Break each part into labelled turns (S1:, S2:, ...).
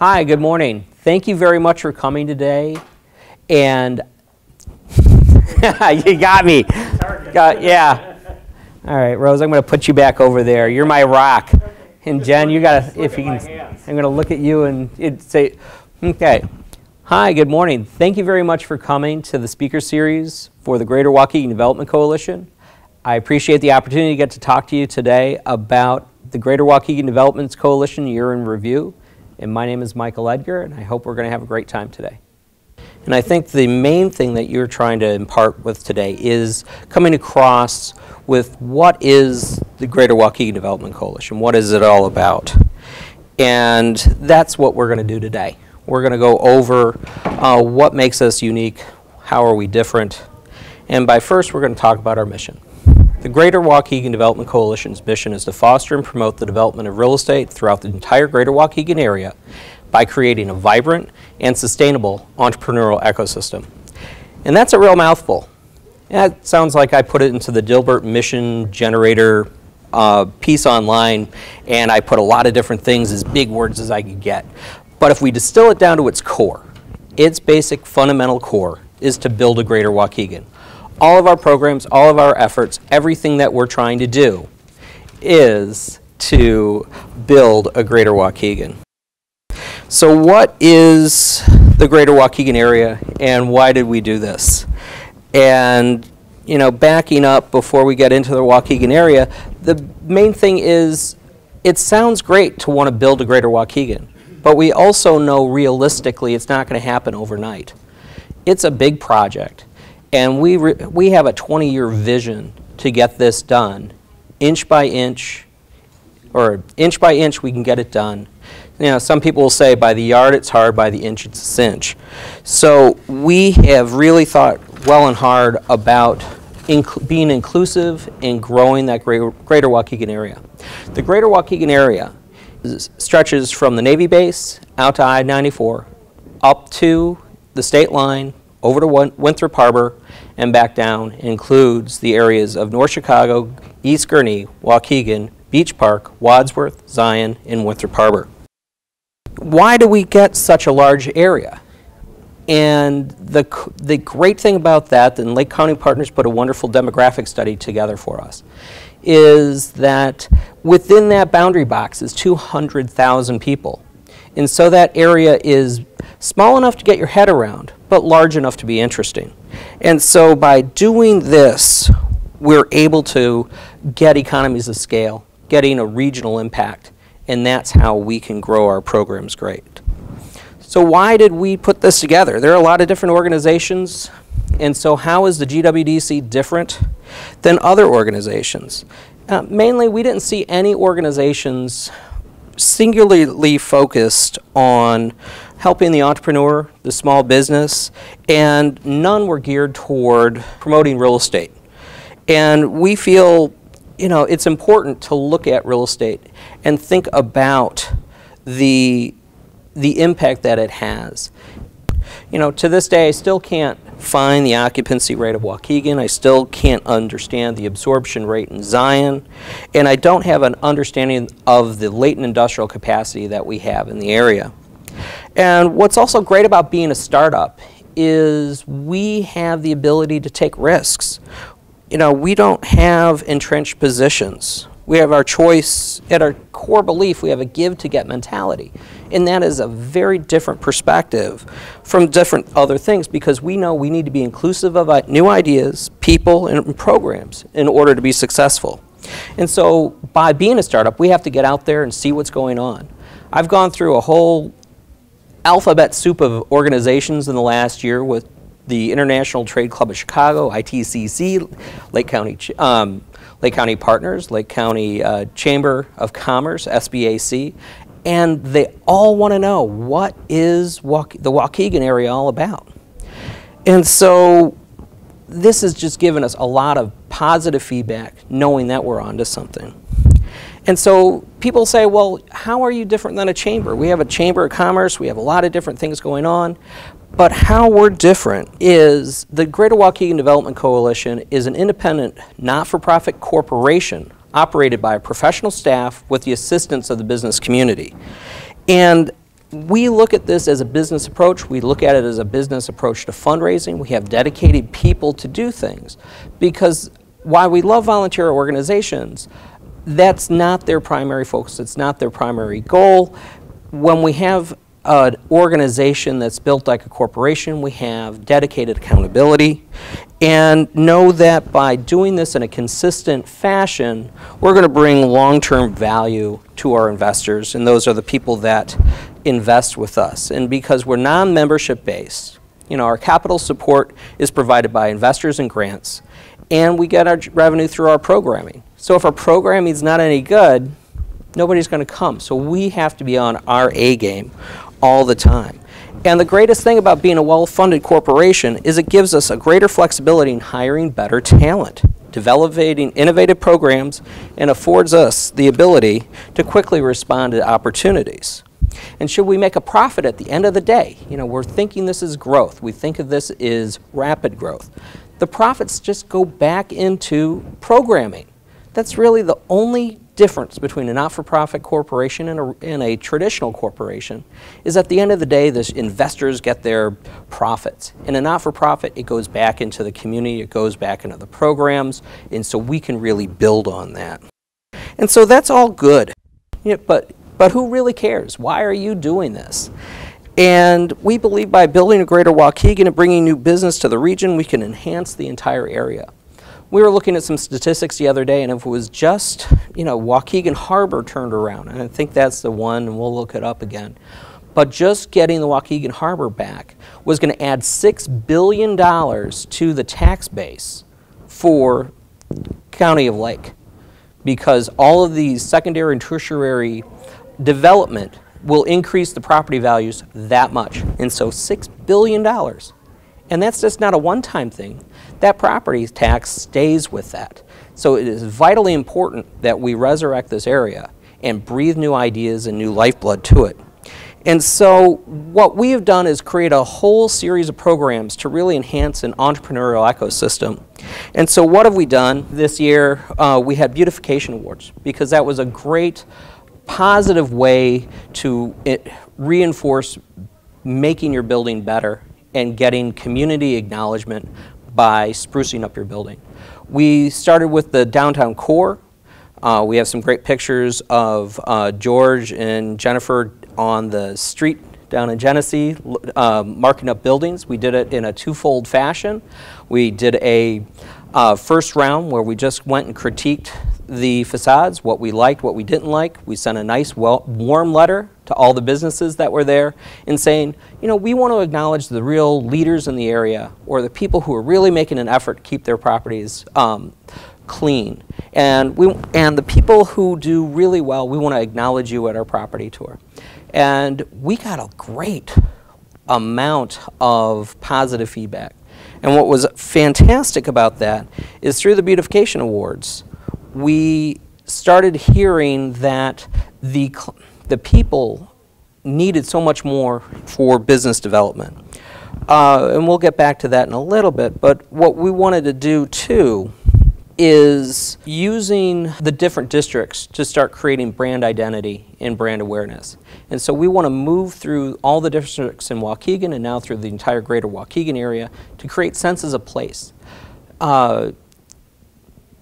S1: Hi, good morning. Thank you very much for coming today. And you got me. Yeah. All right, Rose, I'm going to put you back over there. You're my rock. And Jen, you got to, if you can, I'm going to look at you and say, okay. Hi, good morning. Thank you very much for coming to the speaker series for the Greater Waukegan Development Coalition. I appreciate the opportunity to get to talk to you today about the Greater Waukegan Development Coalition Year in Review. And my name is Michael Edgar, and I hope we're going to have a great time today. And I think the main thing that you're trying to impart with today is coming across with what is the Greater Waukegan Development Coalition, what is it all about? And that's what we're going to do today. We're going to go over what makes us unique, how are we different, and by first we're going to talk about our mission. The Greater Waukegan Development Coalition's mission is to foster and promote the development of real estate throughout the entire Greater Waukegan area by creating a vibrant and sustainable entrepreneurial ecosystem. And that's a real mouthful. That sounds like I put it into the Dilbert Mission Generator piece online, and I put a lot of different things, as big words as I could get. But if we distill it down to its core, its basic fundamental core is to build a Greater Waukegan. All of our programs, all of our efforts, everything that we're trying to do is to build a Greater Waukegan. So what is the Greater Waukegan area and why did we do this? And you know, backing up before we get into the Waukegan area, the main thing is it sounds great to want to build a Greater Waukegan, but we also know realistically it's not going to happen overnight. It's a big project. And we have a 20-year vision to get this done, inch by inch, or inch by inch we can get it done. You know, some people will say by the yard it's hard, by the inch it's a cinch. So we have really thought well and hard about being inclusive and growing that Greater Waukegan area. The Greater Waukegan area stretches from the Navy base out to I-94, up to the state line, over to Winthrop Harbor, and back down. It includes the areas of North Chicago, East Gurnee, Waukegan, Beach Park, Wadsworth, Zion, and Winthrop Harbor. Why do we get such a large area? And the great thing about that, and Lake County Partners put a wonderful demographic study together for us, is that within that boundary box is 200,000 people. And so that area is small enough to get your head around, but large enough to be interesting. And so by doing this, we're able to get economies of scale, getting a regional impact, and that's how we can grow our programs great. So why did we put this together? There are a lot of different organizations, and so how is the GWDC different than other organizations? Mainly, we didn't see any organizations singularly focused on helping the entrepreneur, the small business, and none were geared toward promoting real estate. And we feel, you know, it's important to look at real estate and think about the impact that it has. You know, to this day, I still can't find the occupancy rate of Waukegan. I still can't understand the absorption rate in Zion. And I don't have an understanding of the latent industrial capacity that we have in the area. And what's also great about being a startup is we have the ability to take risks. You know, we don't have entrenched positions. We have our choice. At our core belief, we have a give to get mentality. And that is a very different perspective from different other things, because we know we need to be inclusive of new ideas, people, and programs in order to be successful. And so by being a startup, we have to get out there and see what's going on. I've gone through a whole alphabet soup of organizations in the last year with the International Trade Club of Chicago, ITCC, Lake County Partners, Lake County Chamber of Commerce, SBAC, and they all want to know, what is the Waukegan area all about? And so this has just given us a lot of positive feedback, knowing that we're onto something. And so people say, well, how are you different than a chamber? We have a Chamber of Commerce, we have a lot of different things going on, but how we're different is the Greater Waukegan Development Coalition is an independent, not-for-profit corporation operated by a professional staff with the assistance of the business community. And we look at this as a business approach. We look at it as a business approach to fundraising. We have dedicated people to do things, because while we love volunteer organizations, that's not their primary focus. It's not their primary goal. When we have an organization that's built like a corporation, we have dedicated accountability, and know that by doing this in a consistent fashion, we're going to bring long-term value to our investors, and those are the people that invest with us. And because we're non-membership based, our capital support is provided by investors and grants, and we get our revenue through our programming. So if our programming is not any good, nobody's going to come. So we have to be on our A game all the time. And the greatest thing about being a well-funded corporation is it gives us a greater flexibility in hiring better talent, developing innovative programs, and affords us the ability to quickly respond to opportunities. And should we make a profit at the end of the day, we're thinking this is growth. We think of this as rapid growth. The profits just go back into programming. That's really the only difference between a not-for-profit corporation and a traditional corporation, is at the end of the day, the investors get their profits. In a not-for-profit, it goes back into the community, it goes back into the programs, and so we can really build on that. And so that's all good, but who really cares? Why are you doing this? And we believe by building a Greater Waukegan and bringing new business to the region, we can enhance the entire area. We were looking at some statistics the other day, and if it was just, Waukegan Harbor turned around, and I think that's the one, and we'll look it up again, but just getting the Waukegan Harbor back was going to add $6 billion to the tax base for County of Lake, because all of these secondary and tertiary development will increase the property values that much. And so $6 billion. And that's just not a one-time thing. That property tax stays with that. So it is vitally important that we resurrect this area and breathe new ideas and new lifeblood to it. And so what we have done is create a whole series of programs to really enhance an entrepreneurial ecosystem. And so what have we done this year? We had beautification awards, because that was a great positive way to reinforce making your building better and getting community acknowledgement by sprucing up your building. We started with the downtown core. We have some great pictures of George and Jennifer on the street down in Genesee marking up buildings. We did it in a twofold fashion. We did a first round where we just went and critiqued the facades, what we liked, what we didn't like. We sent a nice, warm letter to all the businesses that were there and saying, we want to acknowledge the real leaders in the area, or the people who are really making an effort to keep their properties clean. And the people who do really well, we want to acknowledge you at our property tour. And we got a great amount of positive feedback. And what was fantastic about that is through the beautification awards, we started hearing that the people needed so much more for business development. And we'll get back to that in a little bit, but what we wanted to do too is using the different districts to start creating brand identity and brand awareness. And so we want to move through all the districts in Waukegan and now through the entire Greater Waukegan area to create senses of place.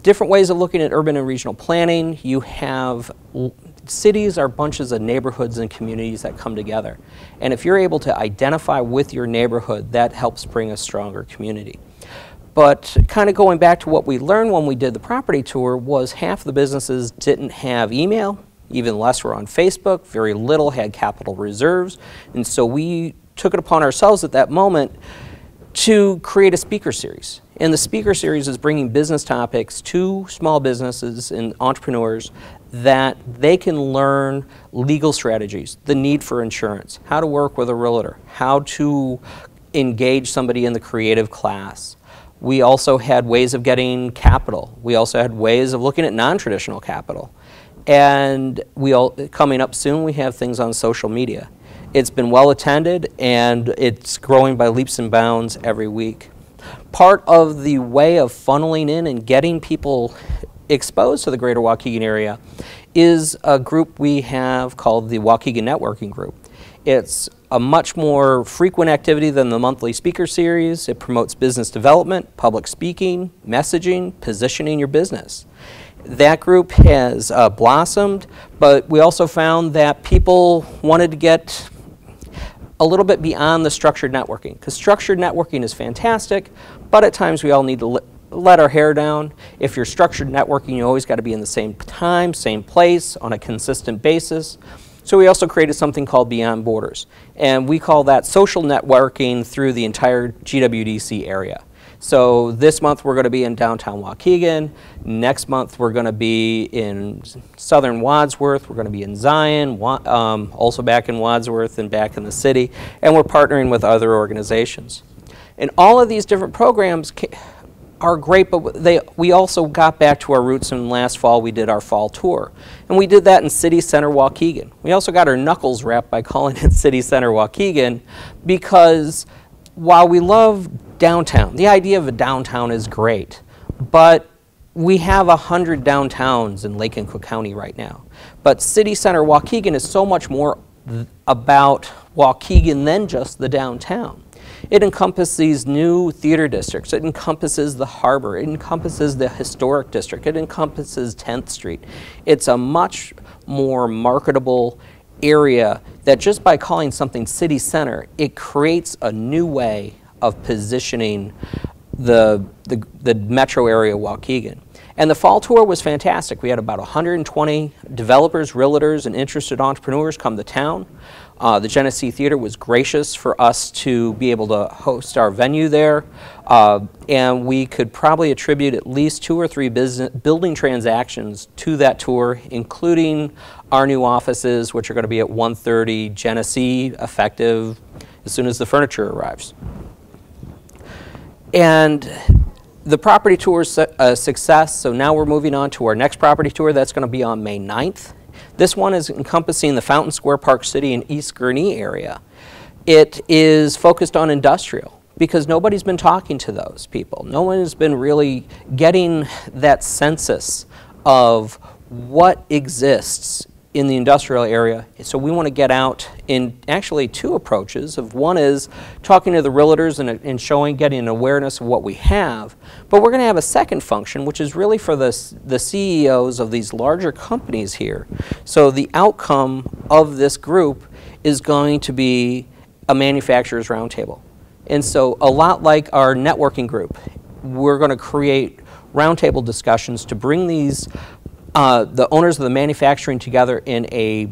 S1: Different ways of looking at urban and regional planning. You have cities are bunches of neighborhoods and communities that come together. And if you're able to identify with your neighborhood, that helps bring a stronger community. But kind of going back to what we learned when we did the property tour was half the businesses didn't have email, even less were on Facebook, very little had capital reserves. And so we took it upon ourselves at that moment to create a speaker series. And the speaker series is bringing business topics to small businesses and entrepreneurs that they can learn legal strategies, the need for insurance, how to work with a realtor, how to engage somebody in the creative class. We also had ways of getting capital. We also had ways of looking at non-traditional capital. And coming up soon, we have things on social media. It's been well attended, and it's growing by leaps and bounds every week. Part of the way of funneling in and getting people exposed to the Greater Waukegan area is a group we have called the Waukegan Networking Group. It's a much more frequent activity than the monthly speaker series. It promotes business development, public speaking, messaging, positioning your business. That group has blossomed, but we also found that people wanted to get a little bit beyond the structured networking, because structured networking is fantastic, but at times we all need to let our hair down. If you're structured networking, you always got to be in the same time, same place, on a consistent basis. So we also created something called Beyond Borders, and we call that social networking through the entire GWDC area. So this month we're going to be in downtown Waukegan. Next month we're going to be in southern Wadsworth. We're going to be in Zion, also back in Wadsworth and back in the city, and we're partnering with other organizations. And all of these different programs are great, but we also got back to our roots, and last fall we did our fall tour. And we did that in City Center Waukegan. We also got our knuckles wrapped by calling it City Center Waukegan, because while we love downtown, the idea of a downtown is great, but we have 100 downtowns in Lake and Cook County right now. But City Center Waukegan is so much more about Waukegan than just the downtown. It encompasses these new theater districts. It encompasses the harbor. It encompasses the historic district. It encompasses 10th Street. It's a much more marketable area that just by calling something city center, it creates a new way of positioning the metro area of Waukegan. And the fall tour was fantastic. We had about 120 developers, realtors, and interested entrepreneurs come to town. The Genesee Theater was gracious for us to be able to host our venue there, and we could probably attribute at least 2 or 3 building transactions to that tour, including our new offices, which are going to be at 130 Genesee, effective as soon as the furniture arrives. And the property tour is a success, so now we're moving on to our next property tour. That's going to be on May 9th. This one is encompassing the Fountain Square Park City and East Gurnee area. It is focused on industrial, because nobody's been talking to those people. No one has been really getting that census of what exists in the industrial area. So we want to get out in actually 2 approaches. One is talking to the realtors and getting an awareness of what we have. But we're going to have a second function, which is really for the CEOs of these larger companies here. So the outcome of this group is going to be a manufacturer's roundtable. And so a lot like our networking group, we're going to create roundtable discussions to bring these the owners of the manufacturing together in a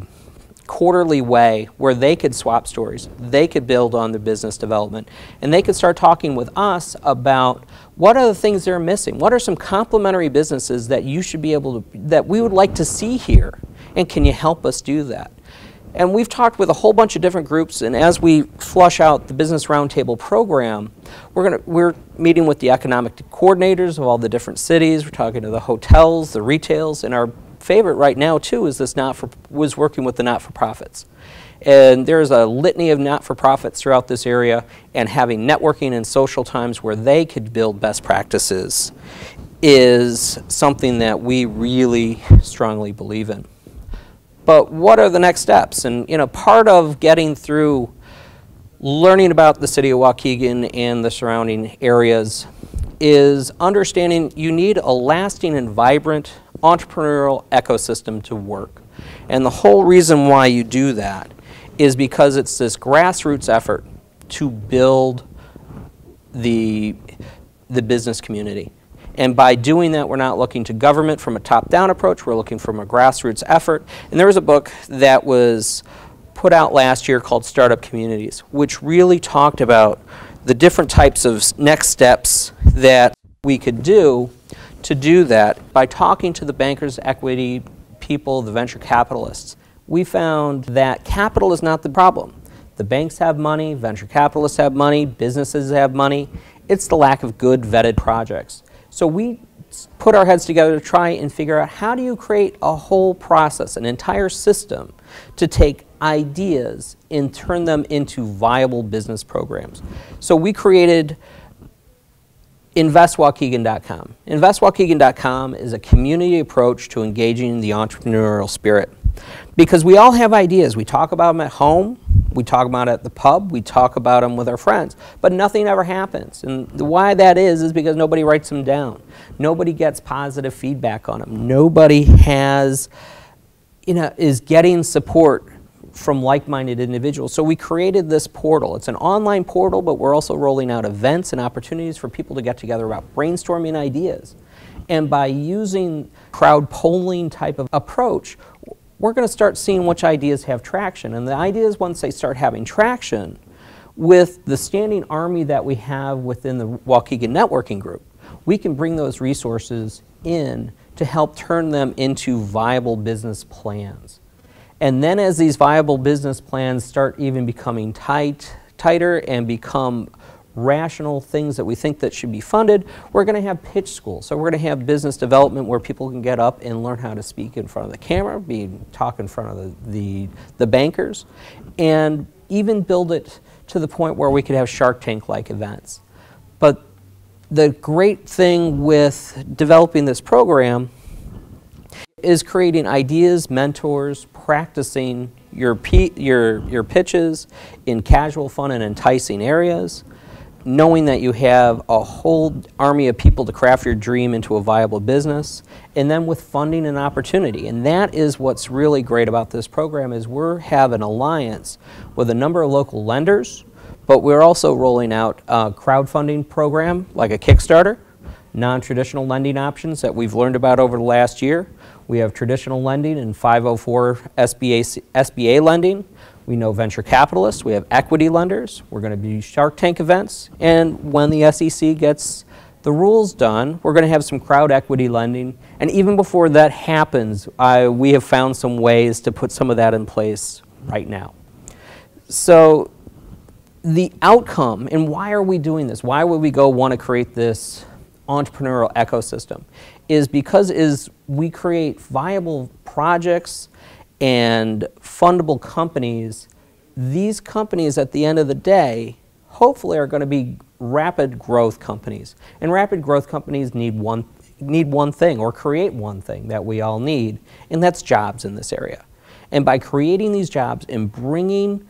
S1: quarterly way where they could swap stories, they could build on their business development, and they could start talking with us about what are the things they're missing, what are some complementary businesses that you should be able to, that we would like to see here, and can you help us do that? And we've talked with a whole bunch of different groups, and as we flush out the Business Roundtable program, we're meeting with the economic coordinators of all the different cities. We're talking to the hotels, the retails, and our favorite right now too is was working with the not-for-profits. And there's a litany of not-for-profits throughout this area, and having networking and social times where they could build best practices is something that we really strongly believe in. But what are the next steps? And part of getting through learning about the city of Waukegan and the surrounding areas is understanding you need a lasting and vibrant entrepreneurial ecosystem to work. And the whole reason why you do that is because it's this grassroots effort to build the business community. And by doing that, we're not looking to government from a top-down approach, we're looking from a grassroots effort. And there was a book that was put out last year called Startup Communities, which really talked about the different types of next steps that we could do to do that by talking to the bankers, equity people, the venture capitalists. We found that capital is not the problem. The banks have money, venture capitalists have money, businesses have money. It's the lack of good vetted projects. So we put our heads together to try and figure out how do you create a whole process, an entire system, to take ideas and turn them into viable business programs. So we created InvestWaukegan.com. InvestWaukegan.com is a community approach to engaging the entrepreneurial spirit. Because we all have ideas. We talk about them at home, We talk about it at the pub, we talk about them with our friends, but nothing ever happens. And why that is because nobody writes them down. Nobody gets positive feedback on them. Nobody has, is getting support from like-minded individuals. So we created this portal. It's an online portal, but we're also rolling out events and opportunities for people to get together about brainstorming ideas. And by using crowd polling type of approach, we're going to start seeing which ideas have traction. And the ideas, once they start having traction, with the standing army that we have within the Waukegan Networking Group, we can bring those resources in to help turn them into viable business plans. And then as these viable business plans start even becoming tighter and become rational things that we think that should be funded, we're going to have pitch school. So we're going to have business development where people can get up and learn how to speak in front of the camera, talk in front of the bankers, and even build it to the point where we could have Shark Tank-like events. But the great thing with developing this program is creating ideas, mentors, practicing your pitches in casual, fun, and enticing areas, knowing that you have a whole army of people to craft your dream into a viable business, and then with funding and opportunity. And that is what's really great about this program is we have an alliance with a number of local lenders, but we're also rolling out a crowdfunding program like a Kickstarter, non-traditional lending options that we've learned about over the last year. We have traditional lending and 504 SBA lending. We know venture capitalists, we have equity lenders, we're going to do Shark Tank events, and when the SEC gets the rules done, we're going to have some crowd equity lending, and even before that happens, we have found some ways to put some of that in place right now. So the outcome, and why are we doing this? Why would we want to create this entrepreneurial ecosystem? Is because we create viable projects and fundable companies. These companies at the end of the day hopefully are going to be rapid growth companies. And rapid growth companies need one thing or create one thing that we all need, and that's jobs in this area. And by creating these jobs and bringing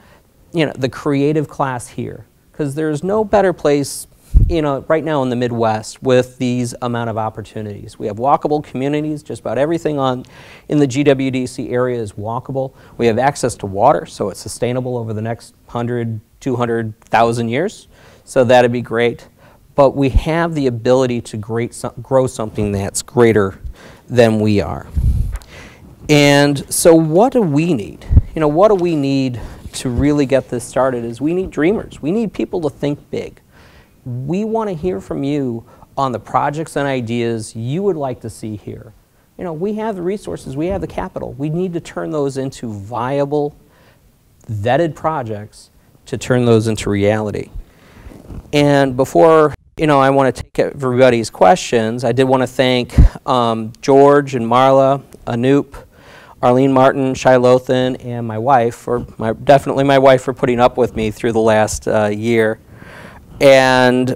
S1: the creative class here, because there's no better place right now in the Midwest with these amount of opportunities. We have walkable communities, just about everything in the GWDC area is walkable. We have access to water, so it's sustainable over the next 100, 200,000 years, so that'd be great. But we have the ability to grow something that's greater than we are. And so what do we need? What do we need to really get this started is we need dreamers. We need people to think big. We want to hear from you on the projects and ideas you would like to see here. We have the resources, we have the capital. We need to turn those into viable, vetted projects to turn those into reality. And before, I want to take everybody's questions, I did want to thank George and Marla, Anoop, Arlene Martin, Shai Lothan, and my wife, definitely my wife, for putting up with me through the last year. And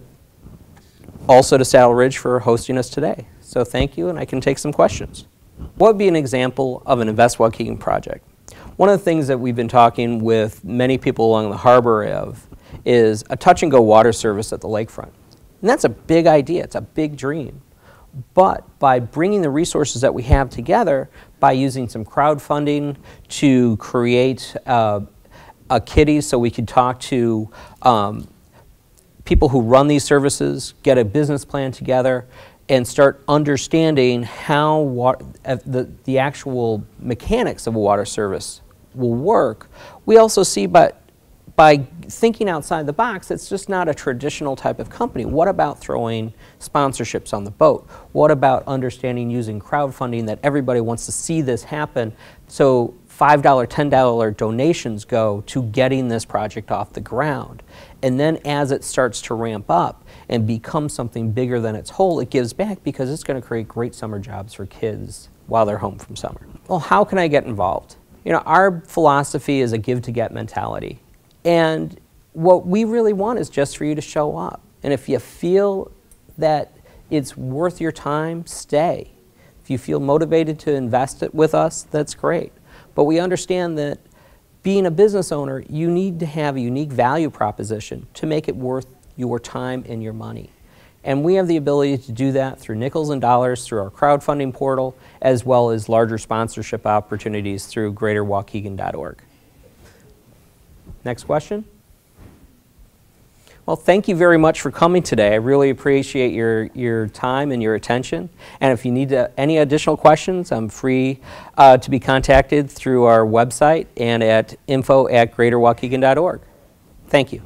S1: also to Saddle Ridge for hosting us today. So thank you, and I can take some questions. What would be an example of an Invest Waukegan project? One of the things that we've been talking with many people along the harbor of is a touch-and-go water service at the lakefront. And that's a big idea, it's a big dream. But by bringing the resources that we have together, by using some crowdfunding to create a kitty so we could talk to people who run these services, get a business plan together, and start understanding how the actual mechanics of a water service will work. We also see by thinking outside the box, it's just not a traditional type of company. What about throwing sponsorships on the boat? What about understanding using crowdfunding that everybody wants to see this happen? So $5, $10 donations go to getting this project off the ground. And then as it starts to ramp up and become something bigger than its whole, it gives back because it's going to create great summer jobs for kids while they're home from summer. Well, how can I get involved? Our philosophy is a give-to-get mentality. And what we really want is just for you to show up. And if you feel that it's worth your time, stay. If you feel motivated to invest it with us, that's great. But we understand that being a business owner, you need to have a unique value proposition to make it worth your time and your money. And we have the ability to do that through nickels and dollars through our crowdfunding portal, as well as larger sponsorship opportunities through greaterwaukegan.org. Next question. Well, thank you very much for coming today. I really appreciate your time and your attention. And if you need any additional questions, I'm free to be contacted through our website and at info@greaterwaukegan.org. Thank you.